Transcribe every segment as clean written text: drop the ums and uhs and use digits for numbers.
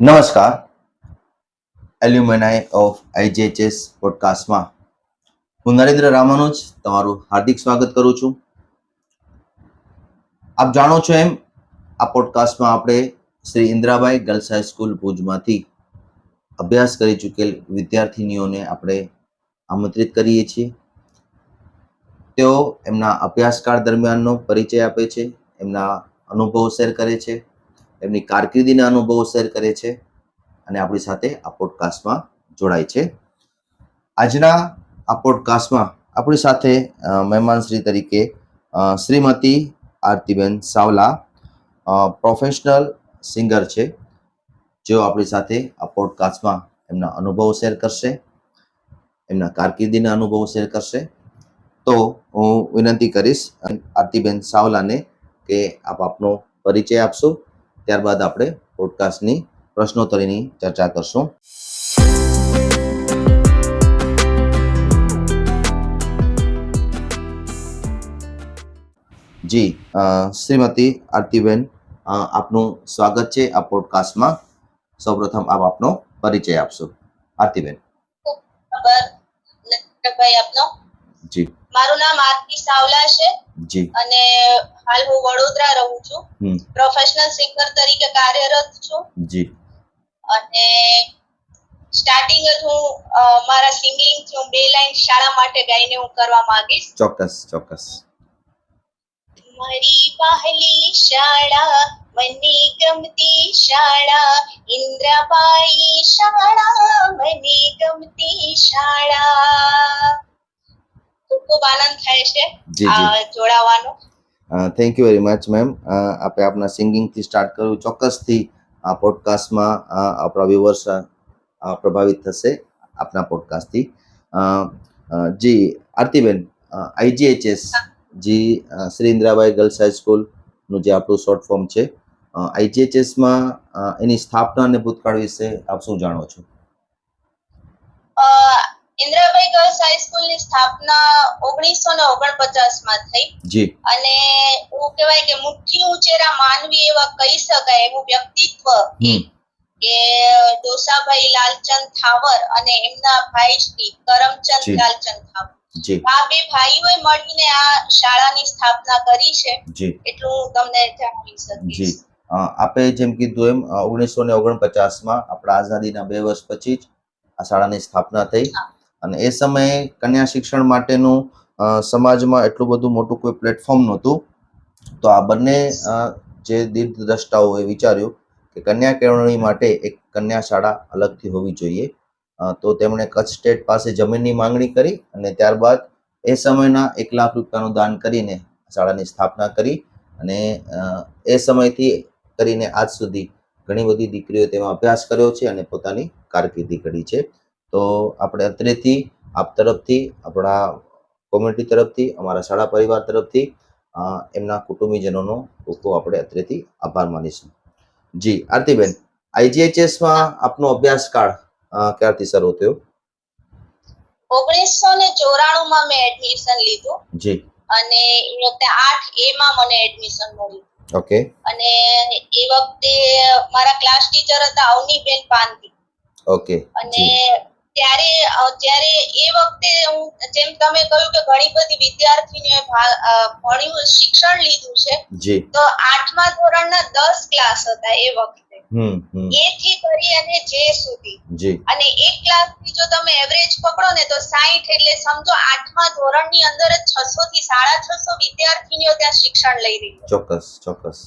નમસ્કાર. એલ્યુમિનાઈ of IJHS પોડકાસ્ટમાં હું નરેન્દ્ર રામાનુજ તમારું હાર્દિક સ્વાગત કરું છું. આપ જાણો છો એમ આ પોડકાસ્ટમાં આપણે શ્રી ઇન્દ્રાબાઈ ગર્લ્સ હાઈસ્કૂલ ભુજમાંથી અભ્યાસ કરી ચૂકેલ વિદ્યાર્થીનીઓને આપણે આમંત્રિત કરીએ છીએ. તેઓ એમના અભ્યાસકાળ દરમિયાનનો પરિચય આપે છે, એમના અનુભવો શેર કરે છે, એમની કારકિર્દીના અનુભવો શેર કરે છે અને આપણી સાથે આ પોડકાસ્ટમાં જોડાય છે. આજના આ પોડકાસ્ટમાં આપણી સાથે મહેમાનશ્રી તરીકે શ્રીમતી આરતીબેન સાવલા પ્રોફેશનલ સિંગર છે, જેઓ આપણી સાથે આ પોડકાસ્ટમાં એમના અનુભવો શેર કરશે, એમના કારકિર્દીના અનુભવો શેર કરશે. તો હું વિનંતી કરીશ આરતીબેન સાવલાને કે આપ આપનો પરિચય આપશો, ત્યારબાદ આપણે પોડકાસ્ટની પ્રશ્નોત્તરીની ચર્ચા કરશું. જી, શ્રીમતી આરતીબેન, આપનું સ્વાગત છે આ પોડકાસ્ટમાં. સૌપ્રથમ આપ આપનો પરિચય આપશો. આરતીબેન. જી. મારું નામ આરતી સાવલા છે. જી. અને હાલ હું વડોદરા રહું છું. પ્રોફેશનલ સિંગર તરીકે કાર્યરત છું. જી. અને સ્ટાર્ટિંગ જ હું મારા સિંગિંગ થી હું 2 લાઈન શાળા માટે ગાઈને હું કરવા માંગીશ. ચોક્કસ. મારી પહેલી શાળા મને ગમતી શાળા, ઇન્દ્રાબાઈ શાળા મને ગમતી શાળા. ખૂબ આનંદ થાય છે જોડાવાનો. Thank you very much ma'am. આપણે આપના સિંગિંગથી સ્ટાર્ટ કર્યું. ચોક્કસથી આ પોડકાસ્ટમાં આપણા વ્યુઅર્સ પ્રભાવિત થશે આપના પોડકાસ્ટથી. જી આરતીબેન, IJHS જી શ્રી ઇન્દ્રાબાઈ ગર્લ્સ હાઈસ્કૂલનું જે આપણું શોર્ટ ફોર્મ છે, IJHSમાં એની સ્થાપના અને ભૂતકાળ વિશે આપ શું જાણો છો? ઇન્દ્રાબાઈ ગર્લ્સ હાઈસ્કૂલ ની સ્થાપના 1949 માં થઈ. જી. અને એવું કહેવાય કે મુઠ્ઠી ઉંચેરા માનવી એવા કહી શકાય એવું વ્યક્તિત્વ કે ડોસાભાઈ લાલચંદ થાવર અને એમના ભાઈ શ્રી કરમચંદ લાલચંદ થાવર, આ 2 ભાઈઓએ મળીને આ શાળાની સ્થાપના કરી છે. એટલું હું તમને જણાવી શકીશ. આપે જેમ કીધું એમ 1949માં આપણા આઝાદીના 2 વર્ષ પછી જ આ શાળાની સ્થાપના થઈ. અને એ સમયે કન્યા શિક્ષણ માટેનું સમાજમાં એટલું બધું મોટું કોઈ પ્લેટફોર્મ નહોતું. તો આ બંને જે દીર્ઘદ્રષ્ટાઓએ વિચાર્યું કે કન્યા કેળવણી માટે એક કન્યા શાળા અલગથી હોવી જોઈએ. તો તેમણે કચ્છ સ્ટેટ પાસે જમીનની માંગણી કરી અને ત્યારબાદ એ સમયના 1 લાખ રૂપિયાનું દાન કરીને શાળાની સ્થાપના કરી. અને એ સમયથી કરીને આજ સુધી ઘણી બધી દીકરીઓ તેમાં અભ્યાસ કર્યો છે અને પોતાની કારકિર્દી કરી છે. તો આપણે અત્રેથી આપ તરફથી, આપણા કોમ્યુનિટી તરફથી, અમારા શાળા પરિવાર તરફથી એમના કુટુંબીજનોનો ખૂબ આપણે અત્રેથી આભાર માનીશું. જી આરતીબેન, IJHSમાં આપનો અભ્યાસકાળ ક્યારથી શરૂ થયો? 1994 માં મેં એડમિશન લીધું. જી. અને એ વખતે 8A માં મને એડમિશન મળ્યું. ઓકે. અને એ વખતે મારા ક્લાસ ટીચર હતા અવનીબેન પાંધી. ઓકે. અને ત્યારે એ વખતે હું, જેમ તમે કહ્યું કે ઘણી બધી વિદ્યાર્થીનીઓએ ભણ્યું, શિક્ષણ લીધું છે. જી. તો 8મા ધોરણના 10 ક્લાસ હતા એ વખતે. એ થી કરી અને જે સુધી. જી. અને એક ક્લાસ ની જો તમે એવરેજ પકડો ને તો 60, એટલે સમજો 8મા ધોરણની અંદર જ 600 થી 650 વિદ્યાર્થીનીઓ ત્યાં શિક્ષણ લઈ રહી છે. ચોક્કસ.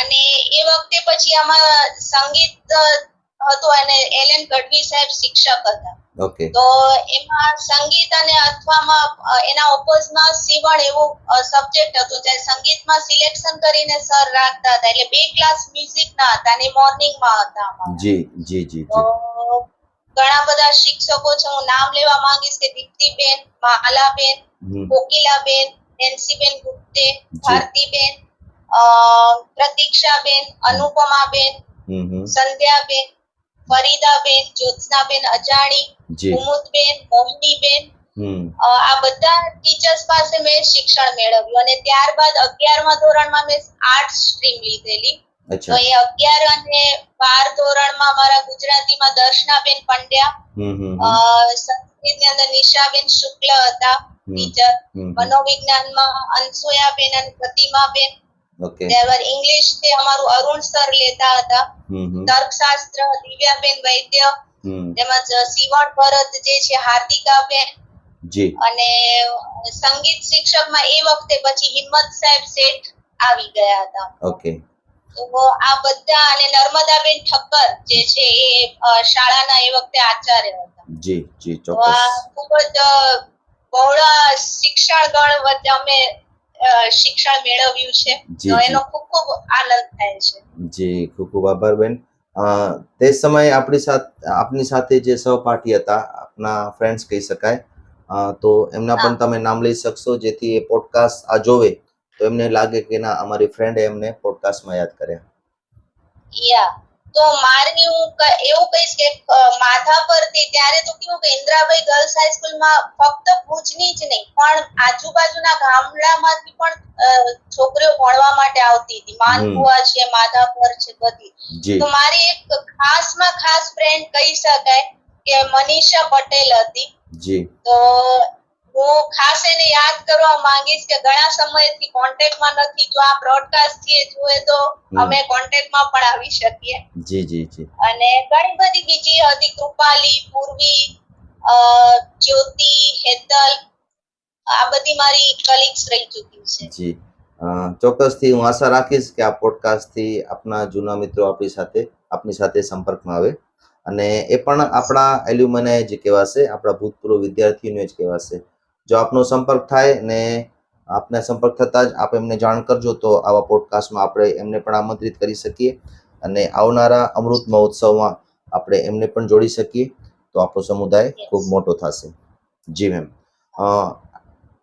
અને એ વખતે પછી આમાં સંગીત હતું અને LN ગઢવી સાહેબ શિક્ષક હતા. ઓકે. તો એમાં સંગીત અને અથવામાં એના ઓપોઝમાં સીવણ એવું સબ્જેક્ટ હતું. જે સંગીતમાં સિલેક્શન કરીને સર રાખતા હતા. એટલે 2 ક્લાસ મ્યુઝિક ના હતા અને મોર્નિંગમાં હતા. જી. ઘણા બધા શિક્ષકો છે, હું નામ લેવા માંગીશ કે દીપ્તિબેન, માલાબેન, કોકિલાબેન, નેન્સીબેન ગુપ્તે, ભારતીબેન, પ્રતીક્ષાબેન, અનુપમાબેન, સંધ્યાબેન, ફરીદાબેન, જ્યોત્સનાબેન અજાણી, કુમુદબેન, મોહિનીબેન, આ બધા ટીચર્સ પાસે મેં શિક્ષણ મેળવ્યું. અને ત્યારબાદ 11મા ધોરણમાં મેં આર્ટ્સ સ્ટ્રીમ લીધેલી. તો એ 11 અને 12 ધોરણમાં મારા ગુજરાતીમાં દર્શનાબેન પંડ્યા, સંસ્કૃતની અંદર નિશાબેન શુક્લ હતા ટીચર, મનોવિજ્ઞાનમાં અનસુયાબેન અને પ્રતિમાબેન, ઓકે ત્યારબાદ ઇંગ્લિશ તે અમારું અરુણ સર લેતા હતા, તર્કશાસ્ત્ર દિવ્યાબેન વૈદ્ય, તેમજ સીવણ ભરત જે છે હાર્દિકાબેન, જી અને સંગીત શિક્ષકમાં એ વખતે પછી હિંમત સાહેબ શેઠ આવી ગયા હતા. ઓકે તો આ બધા, અને નર્મદાબેન ઠક્કર જે છે એ શાળાના એ વખતે આચાર્ય હતા. જી જી તો આ ચોક્કસ ખૂબ જ બહોળા શિક્ષણ ગણ વચ્ચે અમે શિક્ષણ મેળવ્યું છે. જી, તો જી. એનો ખૂબ ખૂબ આનંદ થાય છે. જી ખૂબ ખૂબ આભાર બેન. તે સમયે આપની સાથે જે સહપાઠી હતા, આપના ફ્રેન્ડ્સ કહી શકાય, તો એમના પણ તમે નામ લઈ શકશો, જેથી એ પોડકાસ્ટ આ જોવે તો એમને લાગે કે ના અમારી ફ્રેન્ડે એમને પોડકાસ્ટમાં યાદ કર્યા. યા તો મારે હું એવું કહીશ કે માધાપરથી ત્યારે તો કેવું કે ઇન્દ્રાબાઈ ગર્લ્સ હાઈસ્કૂલમાં ફક્ત ભુજની જ નહીં પણ આજુબાજુના ગામડામાંથી પણ છોકરીઓ ભણવા માટે આવતી હતી. માનકુવા છે, માધાપર છે, બધી. જી તો મારી એક ખાસમાં ખાસ ફ્રેન્ડ કહી શકાય કે મનીષા પટેલ હતી. જી તો હું ખાસ એને યાદ કરવા માંગીશ કે ઘણા સમયથી કોન્ટેક્ટમાં નથી. જો આ બ્રોડકાસ્ટ થી જોએ તો અમે કોન્ટેક્ટમાં પણ આવી શકીએ. જી જી જી અને ઘણી બધી બીજી હતી, કૃપાલી, પૂર્વી, જ્યોતિ, હેતલ, આ બધી મારી કલીગ્સ રહી ચૂકી છે. જી ચોક્કસથી હું આશા રાખીશ કે આ પોડકાસ્ટથી આપના જૂના મિત્રો આપની સાથે સંપર્કમાં આવે, અને એ પણ આપણા એલ્યુમનાય જ કહેવાશે, આપણા ભૂતપૂર્વ વિદ્યાર્થીઓને જ કહેવાશે. જો આપનો સંપર્ક થાય ને આપને સંપર્ક થતાં જ આપ એમને જાણ કરજો, તો આવા પોડકાસ્ટમાં આપણે એમને પણ આમંત્રિત કરી શકીએ, અને આવનારા અમૃત મહોત્સવમાં આપણે એમને પણ જોડી શકીએ, તો આપણો સમુદાય ખૂબ મોટો થશે. જી મેમ,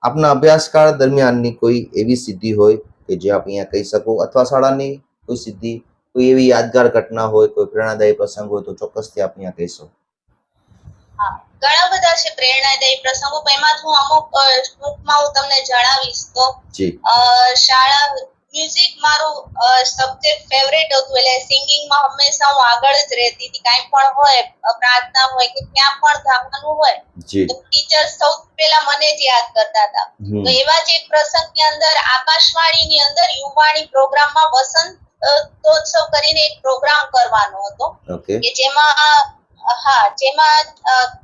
આપના અભ્યાસકાળ દરમિયાનની કોઈ એવી સિદ્ધિ હોય કે જે આપ અહીંયા કહી શકો, અથવા શાળાની કોઈ સિદ્ધિ, કોઈ એવી યાદગાર ઘટના હોય, કોઈ પ્રેરણાદાયી પ્રસંગ હોય, તો ચોક્કસથી આપ અહીંયા કહીશો. ઘણા બધા છે પ્રેરણાદાયી પ્રસંગો. એમાં હું અમુક ટૂંકમાં હું તમને જણાવીશ. તો શાળા મ્યુઝિક મારું સબ્જેક્ટ ફેવરેટ હતું, એટલે સિંગિંગમાં હંમેશા હું આગળ જ રહેતી હતી. કાંઈ પણ હોય, પ્રાર્થના હોય કે ક્યાં પણ ગાવાનું હોય, તો ટીચર સૌથી પહેલા મને જ યાદ કરતા હતા. તો એવા જ એક પ્રસંગની અંદર આકાશવાણીની અંદર યુવાણી પ્રોગ્રામમાં વસંતોત્સવ કરીને એક પ્રોગ્રામ કરવાનો હતો, કે જેમાં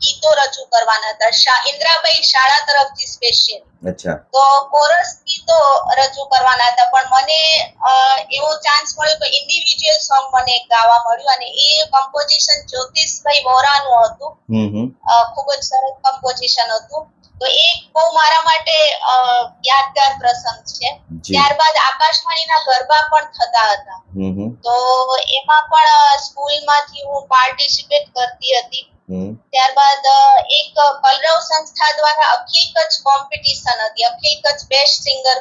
ગીતો રજૂ કરવાના હતા. ઇન્દ્રાબાઈ શાળા તરફથી સ્પેશિયલ. તો કોરસ ગીતો રજૂ કરવાના હતા, પણ મને એવો ચાન્સ મળ્યો કે ઇન્ડિવિડ્યુઅલ સોંગ મને ગાવા મળ્યું, અને એ કમ્પોઝિશન જ્યોતિષભાઈ વોરાનું હતું. ખૂબ જ સરસ કમ્પોઝિશન હતું. તો એ બહુ મારા માટે યાદગાર પ્રસંગ છે. ત્યારબાદ આકાશવાણીના ગરબા પણ થતા હતા, તો એમાં પણ સ્કૂલમાંથી હું પાર્ટિસિપેટ કરતી હતી. ત્યારબાદ એક કલરવ સંસ્થા દ્વારા અખિલ કચ્છ કોમ્પિટિશન હતી, અખિલ કચ્છ બેસ્ટ સિંગર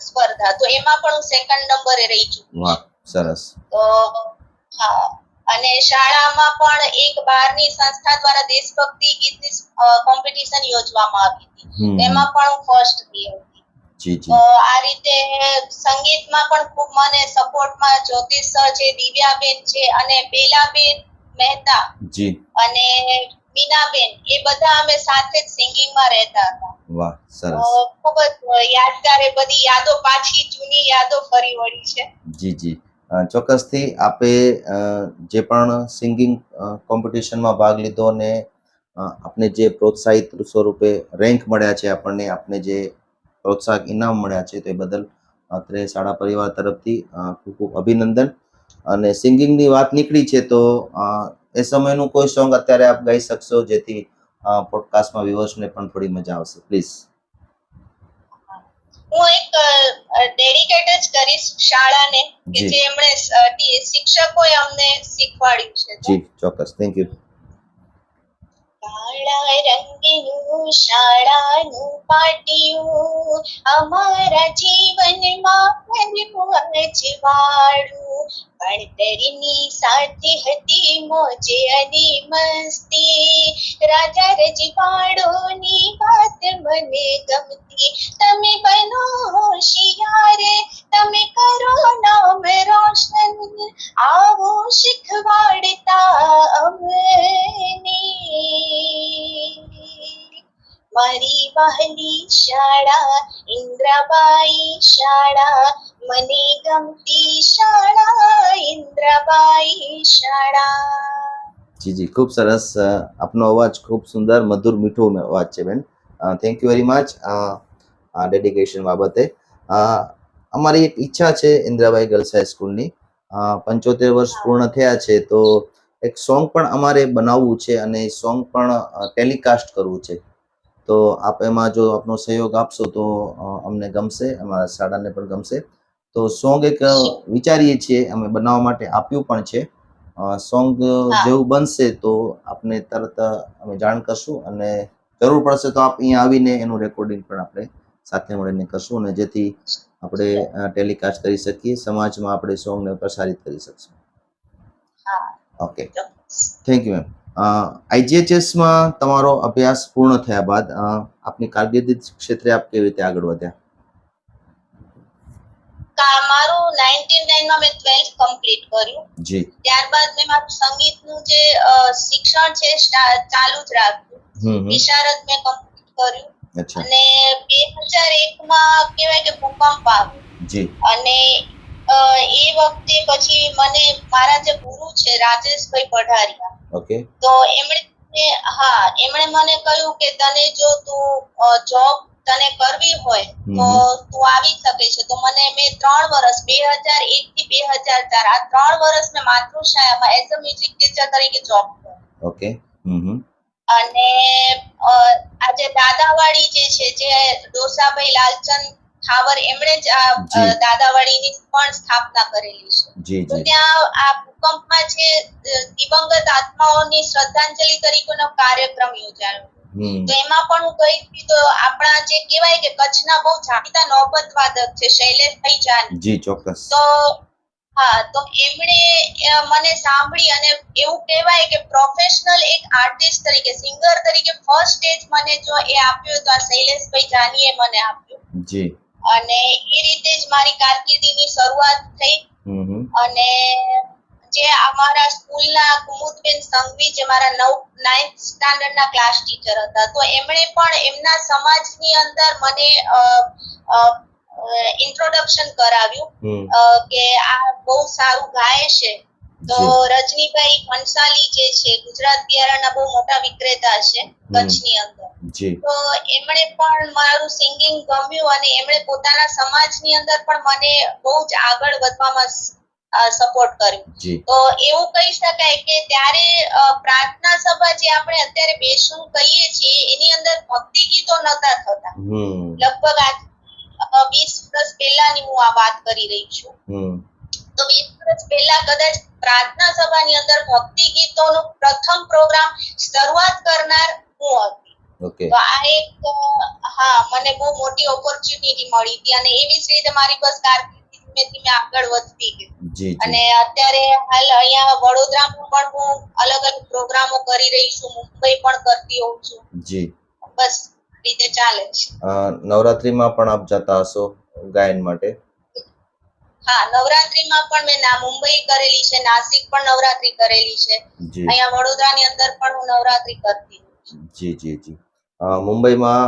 સ્પર્ધા, તો એમાં પણ હું સેકન્ડ નંબરે રહી ચૂકી. વાહ, સરસ. તો અને શાળામાં પણ એક બહારની સંસ્થા દ્વારા દેશભક્તિ ગીતની કોમ્પિટિશન યોજવામાં આવી હતી, એમાં પણ હું ફર્સ્ટ થઈ હતી. તો આ રીતે સંગીતમાં પણ ખૂબ મને સપોર્ટમાં જ્યોતિષ સર છે, દિવ્યાબેન છે, અને બેલાબેન મહેતા અને મીનાબેન, એ બધા અમે સાથે જ સિંગિંગમાં રહેતા હતા. વાહ, સરસ. ખૂબ જ યાદગાર, એ બધી યાદો પાછી જૂની યાદો ફરી વળી છે. જી જી ચોક્કસથી આપે જે પણ સિંગિંગ કોમ્પિટિશનમાં ભાગ લીધો, અને આપને જે પ્રોત્સાહિત સ્વરૂપે રેન્ક મળ્યા છે, આપને જે પ્રોત્સાહક ઇનામ મળ્યા છે, તો એ બદલ અત્રે શાળા પરિવાર તરફથી ખૂબ ખૂબ અભિનંદન. અને સિંગિંગની વાત નીકળી છે, તો એ સમયનું કોઈ સોંગ અત્યારે આપ ગાઈ શકશો, જેથી પોડકાસ્ટમાં વ્યુઅર્સને પણ થોડી મજા આવશે, પ્લીઝ. હું એક ડેડિકેટ જ કરીશ શાળાને, કે જે એમણે શિક્ષકોએ અમને શીખવાડ્યું છે. જી ચોક્કસ, થેન્ક યુ. કાળા રંગનું શાળાનું પાટિયું અમારા જીવનમાં બન્યું અજવાળું. ભણતરની સાથે હતી મોજે અને મસ્તી, રાજા રજવાડોની વાત મને ગમતી. તમે બનો હોશિયાર, તમે કરો નામ રોશન, આવો શીખવાડતા અમને. મારી વહાલી શાળા ઇન્દ્રાબાઈ શાળા, મને ગમતી શાળા ઇન્દ્રાબાઈ શાળા. જી જી, ખૂબ સરસ. આપનો અવાજ ખૂબ સુંદર, મધુર, મીઠો અવાજ છે બેન. થેન્ક યુ વેરી મચ આ ડેડિકેશન બાબતે. અમારી એક ઈચ્છા છે ઇન્દ્રાબાઈ ગર્લ્સ હાઈસ્કૂલની. 75 વર્ષ પૂર્ણ થયા છે, તો એક સોંગ પણ અમારે બનાવવું છે અને સોંગ પણ ટેલિકાસ્ટ કરવું છે. તો આપ એમાં જો આપનો સહયોગ આપશો તો અમને ગમશે, અમારા શાળાને પણ ગમશે. તો સોંગ એક વિચારીએ છીએ અમે બનાવવા માટે, આપ્યું પણ છે. સોંગ જેવું બનશે તો આપને તરત અમે જાણ કરશું, અને જરૂર પડશે તો આપ અહીંયા આવીને એનું રેકોર્ડિંગ પણ આપણે સાથે મળીને કરશું, અને જેથી આપણે ટેલિકાસ્ટ કરી શકીએ, સમાજમાં આપણે સોંગને પ્રસારિત કરી શકશું. Okay, thank you ma'am. આઈજીએચએસમાં તમારો અભ્યાસ પૂર્ણ થયા બાદ આપની કારકિર્દી ક્ષેત્રે આપ કેવી રીતે આગળ વધ્યા? મારું 99 માં મેં 12th કમ્પ્લીટ કર્યું. જી. ત્યારબાદ મેં મારું સંગીતનું જે શિક્ષણ છે ચાલુ જ રાખ્યું. વિશારદ મેં કમ્પ્લીટ કર્યું. અચ્છા. અને 2001 માં કહેવાય કે ભૂકંપ આવ્યો. જી. અને એ વખતે પછી મને મારા જે ગુરુ છે રાજેશભાઈ પઢારિયા, ઓકે, તો એમણે મને કહ્યું કે તને જો તું જોબ તને કરવી હોય તો તું આવી શકે છે. તો મને મેં 3 વર્ષ 2001 થી 2004 આ 3 વર્ષ મેં માતૃશાળામાં એઝ અ મ્યુઝિક ટીચર તરીકે જોબ કરી. ઓકે. અને આજે દાદાવાડી જે છે, જે ડોસાભાઈ લાલચંદ ઠાવર એમણે જ આ દાદાવાડીની પણ સ્થાપના કરેલી છે. તો ત્યાં આ ભૂકંપમાં જે દિવંગત આત્માઓની શ્રદ્ધાંજલિ તરીકેનો કાર્યક્રમ યોજાયો. તો એમાં પણ હું ગઈ હતી. તો આપણા જે કહેવાય કે કચ્છના બહુ જાણીતા નૌબત વાદક છે શૈલેષભાઈ જાની. જી, ચોક્કસ. તો એમણે મને સાંભળી, અને એવું કહેવાય કે પ્રોફેશનલ એક આર્ટિસ્ટ તરીકે, સિંગર તરીકે ફર્સ્ટ સ્ટેજ મને જો એ આપ્યો તો આ શૈલેષભાઈ જાનીએ મને આપ્યો. જી. અને એ રીતે જ મારી કારકિર્દીની શરૂઆત થઈ. અને જે અમારા સ્કૂલના કુમુદબેન સંઘવી, જે મારા 9th સ્ટાન્ડર્ડના ક્લાસ ટીચર હતા, તો એમણે પણ એમના સમાજની અંદર મને ઇન્ટ્રોડક્શન કરાવ્યું કે આ બહુ સારું ગાય છે. તો રજનીભાઈ ભણસાલી જે છે ગુજરાત બિયારણના બહુ મોટા વિક્રેતા છે કચ્છની અંદર, તો એમણે પણ મારું સિંગિંગ ગમ્યું, અને એમણે પોતાના સમાજની અંદર પણ મને બહુ જ આગળ વધવામાં સપોર્ટ કર્યું. તો એવું કહી શકાય કે ત્યારે પ્રાર્થના સભા જે આપણે અત્યારે બેસવું કહીએ છીએ એની અંદર ભક્તિ ગીતો નતા થતા. લગભગ 20 વર્ષ પહેલાની હું આ વાત કરી રહી છું. તો 20 વર્ષ પહેલા કદાચ પ્રાર્થના સભાની અંદર ભક્તિ ગીતોનો પ્રથમ પ્રોગ્રામ શરૂઆત કરનાર હું હતી. તો આ એક મને બહુ મોટી ઓપોર્ચ્યુનિટી મળી હતી, અને એવી જ રીતે મારી બસ કારકિર્દી ધીમે ધીમે આગળ વધતી ગઈ. અને અત્યારે હાલ અહીંયા વડોદરામાં પણ હું અલગ અલગ પ્રોગ્રામો કરી રહી છું, મુંબઈ પણ કરતી હોઉં છું. જી, બસ રીતે ચાલે છે. નવરાત્રીમાં પણ આપ જતા હશો ગાયન માટે? નવરાત્રીમાં પણ મેં મુંબઈ કરેલી છે, નાસિક પણ નવરાત્રી કરેલી છે, અહીંયા વડોદરાની અંદર પણ હું નવરાત્રી કરતી છું. જી જી જી. મુંબઈમાં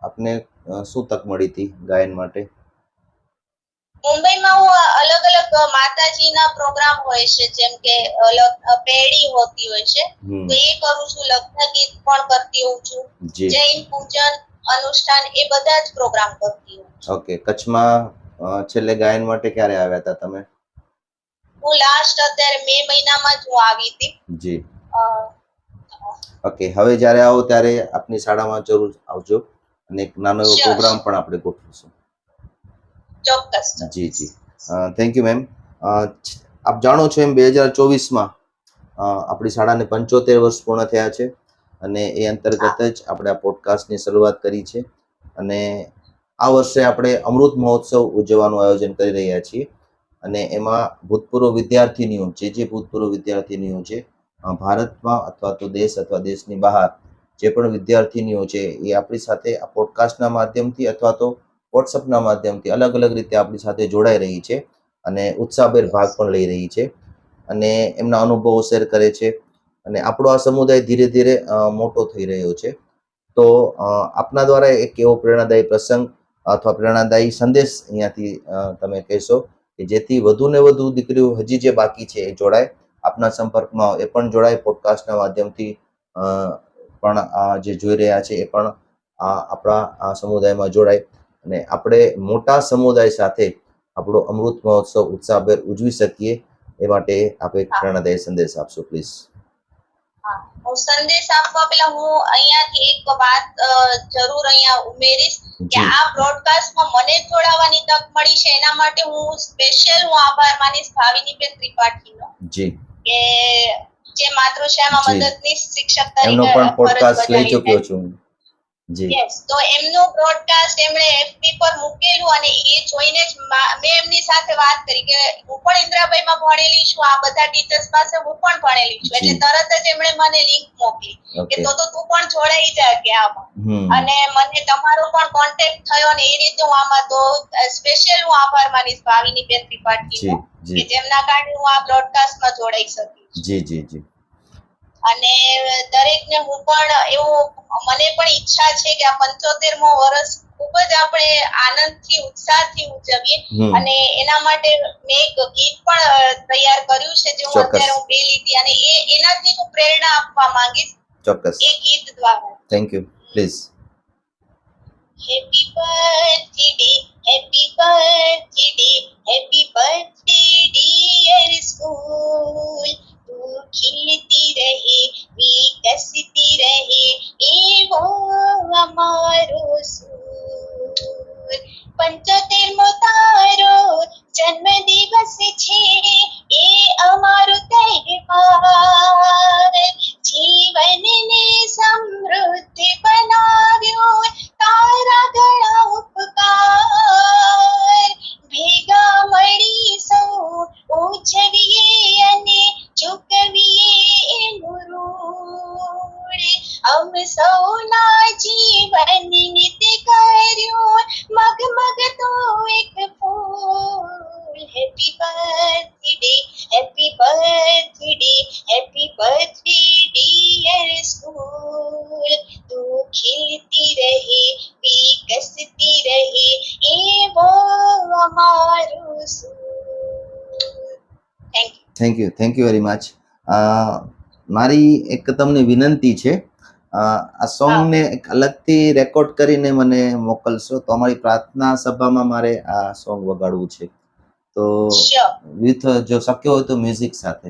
આપને શું તક મળી હતી ગાયન માટે? મુંબઈમાં હું અલગ અલગ માતાજીના પ્રોગ્રામ હોય છે, જેમ કે પેડી હોતી હોય છે, તો એ કરું છું. લગ્ન ગીત પણ કરતી હોઉં છું. જૈન પૂજન અનુષ્ઠાન એ બધા જ પ્રોગ્રામ કરતી હોઉં છું. ઓકે. કચ્છમાં છેલ્લે ગાયન માટે ક્યારે આવ્યા હતા તમે? હું લાસ્ટ અત્યારે મે મહિનામાં જ હું આવી હતી. જી. ઓકે. હવે જ્યારે આવો ત્યારે આપની શાળામાં જરૂર આવજો, અને એક નાનો એવો પ્રોગ્રામ પણ આપણે ગોઠવીશું. ચોક્કસ. જી જી. Thank you ma'am. આપ જાણો છો એમ 2024માં આપણી શાળાને 75 વર્ષ પૂર્ણ થયા છે. અને એ અંતર્ગત જ આપણે આ પોડકાસ્ટની શરૂઆત કરી છે. અને આ વર્ષે આપણે અમૃત મહોત્સવ ઉજવવાનું આયોજન કરી રહ્યા છીએ. અને એમાં ભૂતપૂર્વ વિદ્યાર્થીનીઓ જે ભૂતપૂર્વ વિદ્યાર્થીનીઓ છે ભારતમાં અથવા તો દેશ અથવા દેશની બહાર જે પણ વિદ્યાર્થીનીઓ છે એ આપણી સાથે આ પોડકાસ્ટના માધ્યમથી અથવા તો વોટ્સઅપના માધ્યમથી અલગ અલગ રીતે આપણી સાથે જોડાઈ રહી છે અને ઉત્સાહભેર ભાગ પણ લઈ રહી છે અને એમના અનુભવો શેર કરે છે. અને આપણો આ સમુદાય ધીરે ધીરે મોટો થઈ રહ્યો છે. તો આપના દ્વારા એક એવો પ્રેરણાદાયી પ્રસંગ અથવા પ્રેરણાદાયી સંદેશ અહીંયાથી તમે કહેશો કે જેથી વધુ ને વધુ દીકરીઓ હજી જે બાકી છે એ જોડાય, આપના સંપર્કમાં એ પણ જોડાય, પોડકાસ્ટના માધ્યમથી પણ જે જોઈ રહ્યા છે એ પણ આપણા આ સમુદાયમાં જોડાય અને આપણે મોટા સમુદાય સાથે આપણો અમૃત મહોત્સવ ઉત્સાહભેર ઉજવી શકીએ. એ માટે આપ એક પ્રેરણાદાયી સંદેશ આપશો પ્લીઝ. હું સંદેશ આપવા પહેલા હું અહીંયાથી એક વાત જરૂર અહીંયા ઉમેરીશ કે આ બ્રોડકાસ્ટમાં મને જોડાવાની તક મળી છે એના માટે હું સ્પેશિયલ આભાર માનીશ ભાવિનીબેન ત્રિપાઠીનો. જી. કે જે માતૃશાળામાં મદદનીશ શિક્ષક તરીકે એમનો પણ પોડકાસ્ટ લઈ ચૂક્યો છું. જી. યસ, તો એમનો બ્રોડકાસ્ટ એમણે એફબી પર મૂકેલું અને એ જોઈને જ મેં એમની સાથે વાત કરી કે હું પણ ઇન્દ્રાબાઈમાં ભણેલી છું, આ બધા ટીચર્સ પાસે હું પણ ભણેલી છું, એટલે તરત જ એમણે મને લિંક મોકલી કે તો તું પણ જોડાઈ જા કે આમાં. અને મને તમારો પણ કોન્ટેક્ટ થયો ને એ રીતે હું આમાં તો સ્પેશિયલ હું આભાર માનીશ ભાવિનીબેન ત્રિપાઠીનો કે જેમના કારણે હું આ બ્રોડકાસ્ટમાં જોડાઈ શકી. જી જી જી. અને દરેકને હું પણ એવું મને પણ ઈચ્છા છે કે આ 75મો વર્ષ ખૂબ જ આપણે આનંદથી ઉત્સાહથી ઉજવીએ અને એના માટે મેં એક ગીત પણ તૈયાર કર્યું છે જે હું અત્યારે હું બે લીધી અને એનાથી હું પ્રેરણા આપવા માંગીશ. ચોક્કસ. એ ગીત દ્વારા. Thank you. Please. Happy birthday, happy birthday, happy birthday dear school, તું ખીલતી રહે, વિકસતી રહે, એવો અમારો સૂર. 75મો તારો જન્મદિવસ છે, એ અમારો તહેવાર, જીવનને સમૃદ્ધ બનાવ્યો તારા ઘણા ઉપકાર, ભેગા મળી સૌ ઉજવીએ અને ચૂકવીએ ઋણ, અમ સૌના જીવન નિત કર્યું મગમગ તો એક ફૂલ. Happy birthday, happy birthday, happy birthday dear school, તું ખીલતી રહે, વિકસતી રહે, એવો અમારો સૂર. Thank you very much. મારી એક તમને વિનંતી છે, આ સોંગને એક અલગથી રેકોર્ડ કરીને મને મોકલશો તો અમારી પ્રાર્થના સભામાં મારે આ સોંગ વગાડવું છે, તો વિથ જો શક્ય હોય તો મ્યુઝિક સાથે.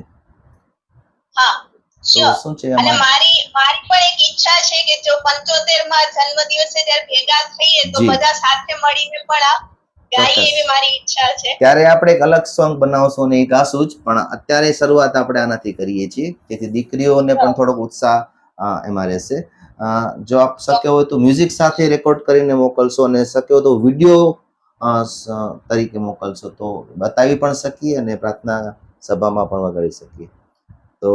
શું છે અને મારી પણ એક ઈચ્છા છે કે જો 75માં જન્મદિવસે જ્યારે ભેગા થઈએ તો બધા સાથે મળીને પણ ગાઈએ એવી મારી ઈચ્છા છે. ત્યારે આપણે એક અલગ સોંગ બનાવશું અને એ ગાશું જ, પણ અત્યારે શરૂઆત આપણે આનાથી કરીએ છીએ જેથી દીકરીઓને પણ થોડોક ઉત્સાહ એમાં રહેશે. જો આપ શક્ય હોય તો મ્યુઝિક સાથે રેકોર્ડ કરીને મોકલશો અને શક્ય હોય તો વિડીયો તરીકે મોકલશો તો બતાવી પણ શકીએ અને પ્રાર્થના સભામાં પણ વગાડી શકીએ. તો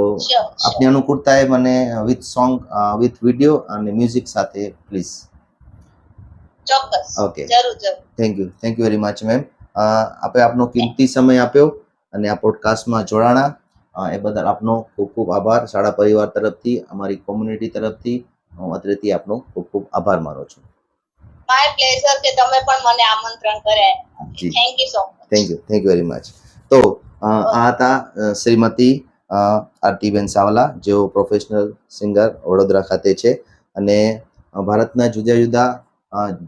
આપની અનુકૂળતાએ મને વિથ સોંગ વિથ વિડીયો અને મ્યુઝિક સાથે પ્લીઝ. ચોક્કસ. ઓકે, જરૂર. Thank you very much ma'am. આપે આપનો કિંમતી સમય આપ્યો અને આ પોડકાસ્ટમાં જોડાણા એ બદલ આપનો ખૂબ ખૂબ આભાર. શાળા પરિવાર તરફથી, અમારી કોમ્યુનિટી તરફથી હું અત્રેથી આપનો ખૂબ ખૂબ આભાર માનું છું. માય પ્લેઝર કે તમે પણ મને આમંત્રણ કર્યા. Thank you so much. Thank you very much. તો આ હતા શ્રીમતી આરતીબેન સાવલા, જેઓ પ્રોફેશનલ સિંગર વડોદરા ખાતે છે અને ભારતના જુદી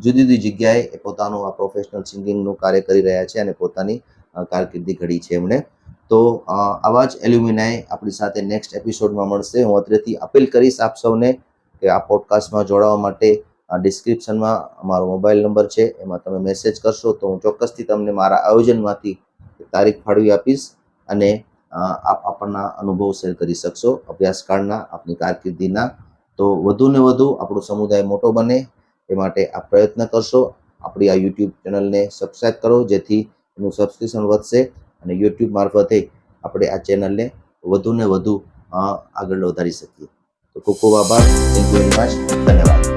જુદી જગ્યાએ પોતાનું આ પ્રોફેશનલ સિંગિંગનું કાર્ય કરી રહ્યા છે અને પોતાની કારકિર્દી ઘડી છે એમણે. તો આવા જ એલ્યુમિનાય આપણી સાથે નેક્સ્ટ એપિસોડમાં મળશે. હું અત્રેથી અપીલ કરીશ આપ સૌને કે આ પોડકાસ્ટમાં જોડાવા માટે ડિસ્ક્રિપ્શનમાં મારો મોબાઈલ નંબર છે, એમાં તમે મેસેજ કરશો તો હું ચોક્કસથી તમને મારા આયોજનમાંથી તારીખ ફાળવી આપીશ અને આપ આપણના અનુભવ શેર કરી શકશો, અભ્યાસકાળના, આપની કારકિર્દીના. તો વધુ ને વધુ આપણો સમુદાય મોટો બને એ માટે આ પ્રયત્ન કરશો. આપણી આ યુટ્યુબ ચેનલને સબસ્ક્રાઈબ કરો, જેથી એનું સબસ્ક્રિપ્શન વધશે અને યુટ્યુબ મારફતે આપણે આ ચેનલને વધુ ને વધુ આગળ વધારી શકીએ. તો ખૂબ ખૂબ આભાર. Thank you very much. ધન્યવાદ.